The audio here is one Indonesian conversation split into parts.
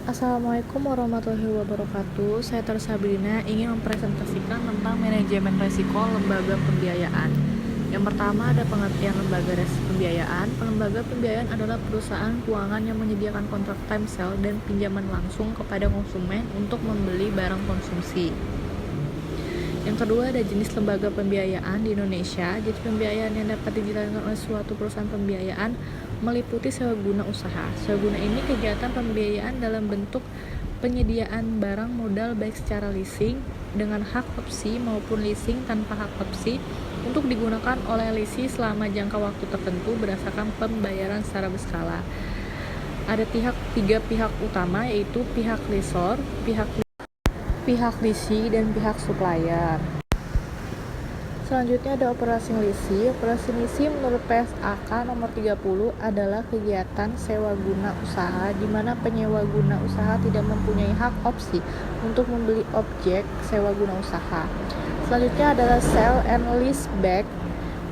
Assalamualaikum warahmatullahi wabarakatuh. Saya Tar Sabrina ingin mempresentasikan tentang manajemen risiko lembaga pembiayaan. Yang pertama ada pengertian lembaga pembiayaan. Lembaga pembiayaan adalah perusahaan keuangan yang menyediakan kontrak time sale dan pinjaman langsung kepada konsumen untuk membeli barang konsumsi. Yang kedua ada jenis lembaga pembiayaan di Indonesia. Jenis pembiayaan yang dapat dijalankan oleh suatu perusahaan pembiayaan meliputi sewa guna usaha. Sewa guna ini kegiatan pembiayaan dalam bentuk penyediaan barang modal baik secara leasing dengan hak opsi maupun leasing tanpa hak opsi untuk digunakan oleh lessee selama jangka waktu tertentu berdasarkan pembayaran secara berskala. Ada tiga pihak utama, yaitu pihak lessor, pihak lessee, dan pihak supplier. Selanjutnya ada operasi leasing. Operasi leasing menurut PSAK nomor 30 adalah kegiatan sewa guna usaha di mana penyewa guna usaha tidak mempunyai hak opsi untuk membeli objek sewa guna usaha. Selanjutnya adalah sell and lease back.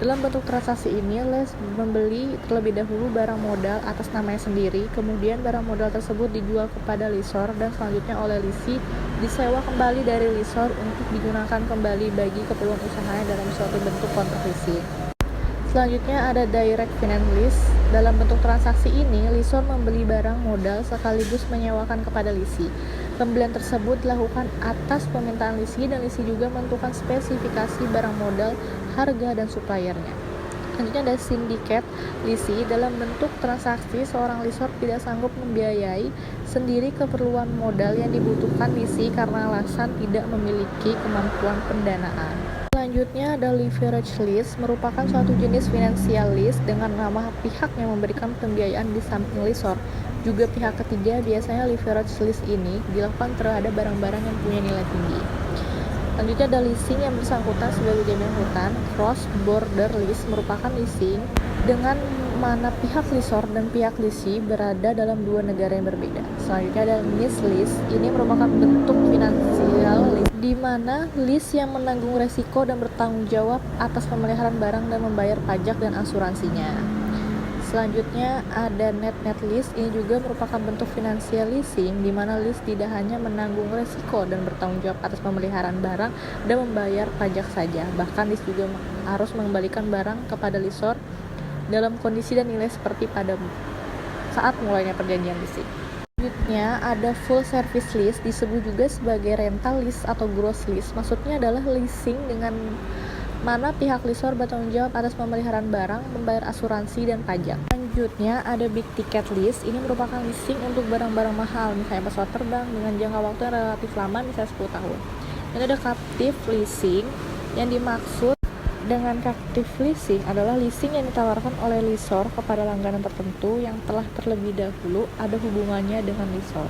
Dalam bentuk transaksi ini, lessee membeli terlebih dahulu barang modal atas namanya sendiri, kemudian barang modal tersebut dijual kepada lessor dan selanjutnya oleh lessee disewa kembali dari lessor untuk digunakan kembali bagi keperluan usahanya dalam suatu bentuk kontrak leasing. Selanjutnya ada direct finance lease. Dalam bentuk transaksi ini, lessor membeli barang modal sekaligus menyewakan kepada lessee. Pembelian tersebut dilakukan atas permintaan lessee dan lessee juga menentukan spesifikasi barang modal, harga, dan suppliernya. Selanjutnya ada syndicate leasing. Dalam bentuk transaksi, seorang lessor tidak sanggup membiayai sendiri keperluan modal yang dibutuhkan lessee karena alasan tidak memiliki kemampuan pendanaan. Selanjutnya ada leverage lease, merupakan suatu jenis financial lease dengan nama pihak yang memberikan pembiayaan di samping lessor. Juga pihak ketiga. Biasanya leverage lease ini dilakukan terhadap barang-barang yang punya nilai tinggi. Selanjutnya ada leasing yang bersangkutan sebagai jaminan hutang. Cross border lease merupakan leasing dengan mana pihak lessor dan pihak lessee berada dalam dua negara yang berbeda. Selanjutnya ada niche lease. Ini merupakan bentuk finansial lease di mana lease yang menanggung resiko dan bertanggung jawab atas pemeliharaan barang dan membayar pajak dan asuransinya. Selanjutnya ada net lease. Ini juga merupakan bentuk financial leasing di mana lease tidak hanya menanggung resiko dan bertanggung jawab atas pemeliharaan barang dan membayar pajak saja, bahkan lease juga harus mengembalikan barang kepada lessor dalam kondisi dan nilai seperti pada saat mulainya perjanjian leasing. Selanjutnya ada full service lease, disebut juga sebagai rental lease atau gross lease. Maksudnya adalah leasing dengan mana pihak lessor bertanggung jawab atas pemeliharaan barang, membayar asuransi, dan pajak. Selanjutnya ada big ticket lease. Ini merupakan leasing untuk barang-barang mahal, misalnya pesawat terbang dengan jangka waktu yang relatif lama, misalnya 10 tahun. Dan ada captive leasing. Yang dimaksud dengan captive leasing adalah leasing yang ditawarkan oleh lessor kepada langganan tertentu yang telah terlebih dahulu ada hubungannya dengan lessor.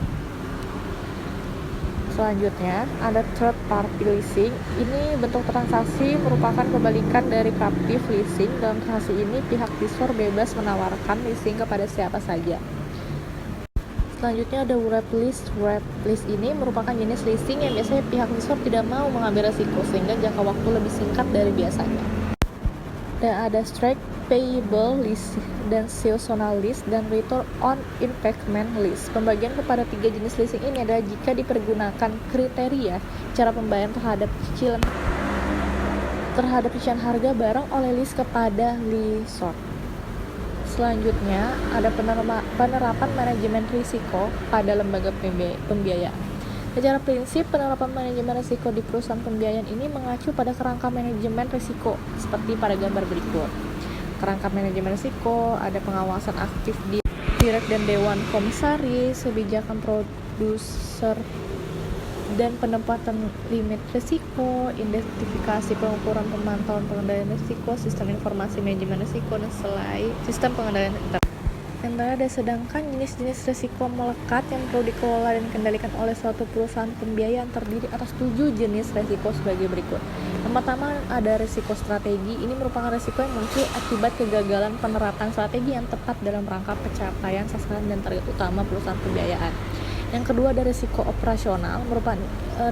Selanjutnya ada third party leasing. Ini bentuk transaksi merupakan kebalikan dari captive leasing. Dalam transaksi ini pihak lessor bebas menawarkan leasing kepada siapa saja. Selanjutnya ada wrap lease. Wrap lease ini merupakan jenis leasing yang biasanya pihak lessor tidak mau mengambil risiko sehingga jangka waktu lebih singkat dari biasanya. Dan ada straight payable lease dan seasonal lease dan return on investment lease. Pembagian kepada tiga jenis leasing ini adalah jika dipergunakan kriteria cara pembayaran terhadap cicilan harga barang oleh lease kepada lessor. Selanjutnya ada penerapan manajemen risiko pada lembaga pembiayaan. Secara prinsip, penerapan manajemen risiko di perusahaan pembiayaan ini mengacu pada kerangka manajemen risiko seperti pada gambar berikut. Kerangka manajemen risiko ada pengawasan aktif di direk dan dewan komisaris, kebijakan produser dan penempatan limit risiko, identifikasi pengukuran pemantauan pengendalian risiko, sistem informasi manajemen risiko, dan sistem pengendalian internal. Ada sedangkan jenis-jenis risiko melekat yang perlu dikelola dan dikendalikan oleh suatu perusahaan pembiayaan terdiri atas 7 jenis risiko sebagai berikut. Yang pertama ada risiko strategi. Ini merupakan risiko yang muncul akibat kegagalan penerapan strategi yang tepat dalam rangka pencapaian sasaran dan target utama perusahaan pembiayaan. Yang kedua ada risiko operasional.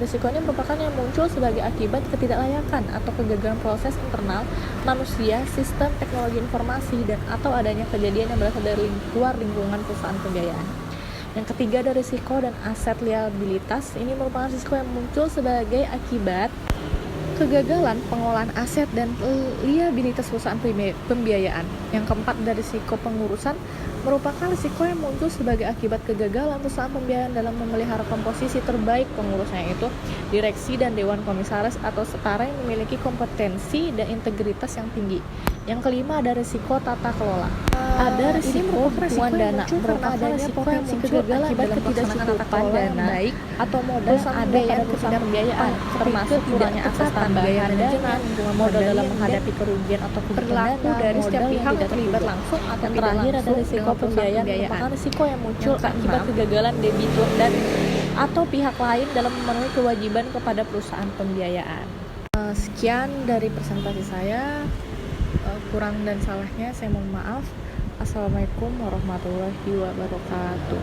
Risiko ini merupakan yang muncul sebagai akibat ketidaklayakan atau kegagalan proses internal manusia, sistem teknologi informasi, dan atau adanya kejadian yang berasal dari luar lingkungan perusahaan pembiayaan. Yang ketiga ada risiko dan aset liabilitas. Ini merupakan risiko yang muncul sebagai akibat kegagalan pengelolaan aset dan liabilitas perusahaan pembiayaan. Yang keempat ada risiko pengurusan, merupakan risiko yang muncul sebagai akibat kegagalan perusahaan pembiayaan dalam memelihara komposisi terbaik pengurusnya, yaitu direksi dan dewan komisaris atau setara yang memiliki kompetensi dan integritas yang tinggi. Yang kelima ada risiko tata kelola. Ada risiko bantuan dana, merupakan adanya potensi kegagalan akibat ketidakcukupan dana baik atau modal ada pada perusahaan pembiayaan, termasuk kurangnya akses tambahan dana, modal dalam menghadapi kerugian atau kehilangan dana dari setiap pihak yang terlibat langsung atau tidak langsung. Ada risiko pembiayaan, merupakan risiko yang muncul akibat kegagalan debitur dan atau pihak lain dalam memenuhi kewajiban kepada perusahaan pembiayaan. Sekian dari presentasi saya. Kurang dan salahnya saya mohon maaf. Assalamualaikum warahmatullahi wabarakatuh.